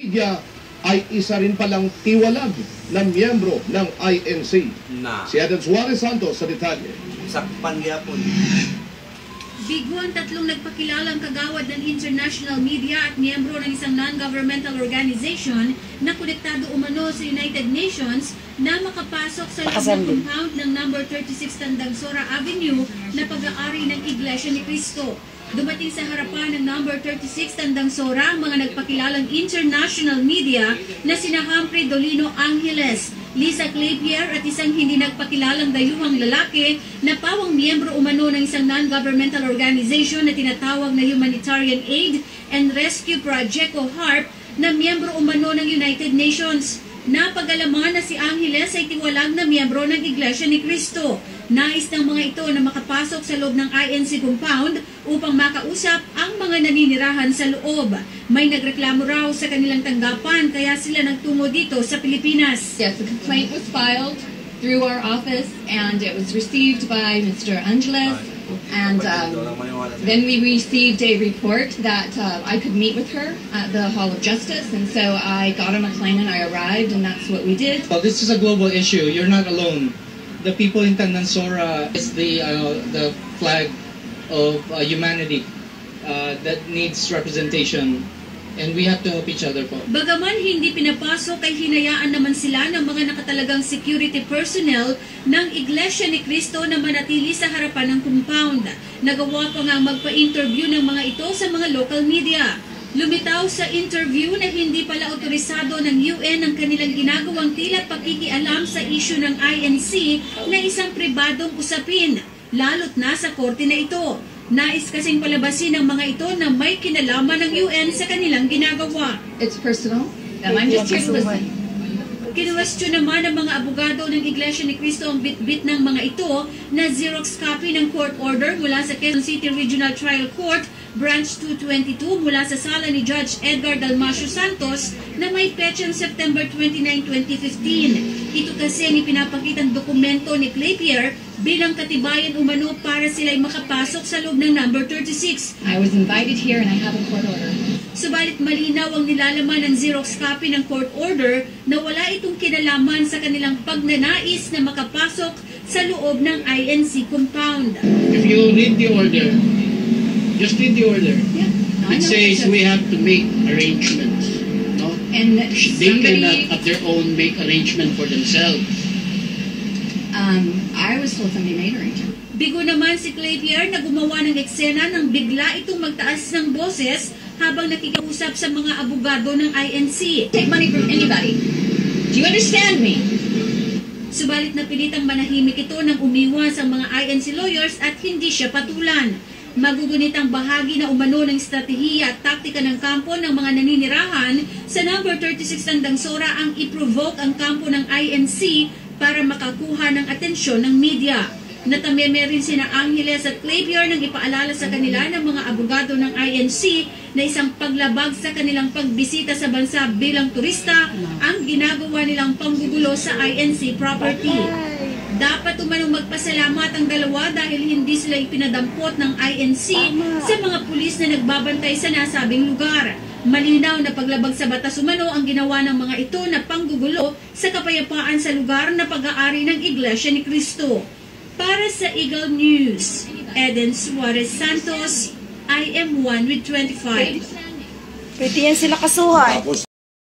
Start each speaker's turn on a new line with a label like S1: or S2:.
S1: Media ay isa rin palang tiwalag ng miyembro ng INC. Si Eden Suarez Santos sa detalye.
S2: Sakpan gyapon.
S3: Biguan tatlong nagpakilalang kagawad ng international media at miyembro ng isang non-governmental organization na konektado umano sa United Nations na makapasok sa loob ng compound ng number 36 Tandagsora Avenue na pag-aari ng Iglesia ni Cristo. Dumating sa harapan ng number 36 Tandagsora ang mga nagpakilalang international media na sina Humphrey Dolino Angeles, Lisa Clapier at isang hindi nagpakilalang dayuhang lalaki na pawang miyembro umano ng isang non-governmental organization na tinatawag na Humanitarian Aid and Rescue Project o HARP na miyembro umano ng United Nations. Napag-alaman na si Angeles ay tiwalag na miyembro ng Iglesia ni Cristo. Nais ng mga ito na makapasok sa loob ng INC compound upang makausap ang mga naninirahan sa loob. May nagreklamo raw sa kanilang tanggapan kaya sila nagtungo dito sa Pilipinas.
S4: Yes, the complaint was filed through our office and it was received by Mr. Angeles. And then we received a report that I could meet with her at the Hall of Justice, and so I got on a plane and I arrived, and that's what we did.
S5: Well, this is a global issue. You're not alone. The people in Tandagsora is the flag of humanity that needs representation. And we have to help each other po.
S3: Bagaman hindi pinapasok ay hinayaan naman sila ng mga nakatalagang security personnel ng Iglesia ni Cristo na manatili sa harapan ng compound. Nagawa pa nga magpa-interview ng mga ito sa mga local media. Lumitaw sa interview na hindi pala otorisado ng UN ang kanilang ginagawang tila pakikialam sa issue ng INC na isang pribadong usapin, lalo't na sa korte na ito. Nais kasing palabasin ng mga ito na may kinalaman ng UN sa kanilang ginagawa.
S4: It's personal, and I'm just here to listen.
S3: Kinuwestiyon naman ng mga abogado ng Iglesia ni Cristo ang bit-bit ng mga ito na Xerox copy ng court order mula sa Quezon City Regional Trial Court, Branch 222 mula sa sala ni Judge Edgar Dalmacio Santos na may petsang September 29, 2015. Ito kasi ang ipinapakitang dokumento ni Clapier bilang katibayan umano para sila'y makapasok sa loob ng number 36.
S4: I was invited here and I have a court order.
S3: Subalit malinaw ang nilalaman ng Xerox copy ng court order na wala itong kinalaman sa kanilang pagnanais na makapasok sa loob ng INC compound.
S6: If you read the order, just read the order.
S4: Yeah. No,
S6: It says we have to make arrangements. No?
S4: And
S6: They cannot at their own make arrangement for themselves.
S4: I was told somebody made arrangement.
S3: Bigo naman si Clapier na gumawa ng eksena nang bigla itong magtaas ng boses habang nakikiusap sa mga abogado ng INC.
S4: Take money from anybody. Do you understand me?
S3: Subalit napilitang manahimik ito nang umiwas ang mga INC lawyers at hindi siya patulan. Magugunit ang bahagi na umano ng estratehiya at taktika ng kampo ng mga naninirahan sa number 36 Tandagsora ang i-provoke ang kampo ng INC para makakuha ng atensyon ng media. Natameme rin sina Angeles at Clapier nang ipaalala sa kanila ng mga abogado ng INC na isang paglabag sa kanilang pagbisita sa bansa bilang turista ang ginagawa nilang panggugulo sa INC property. Dapat umanong magpasalamat ang dalawa dahil hindi sila ipinadampot ng INC sa mga pulis na nagbabantay sa nasabing lugar. Malinaw na paglabag sa batas umano ang ginawa ng mga ito na panggugulo sa kapayapaan sa lugar na pag-aari ng Iglesia ni Cristo. Para sa Eagle News, Eden Suarez Santos, I am 1 with 25.
S7: Pwede yan sila kasuhan.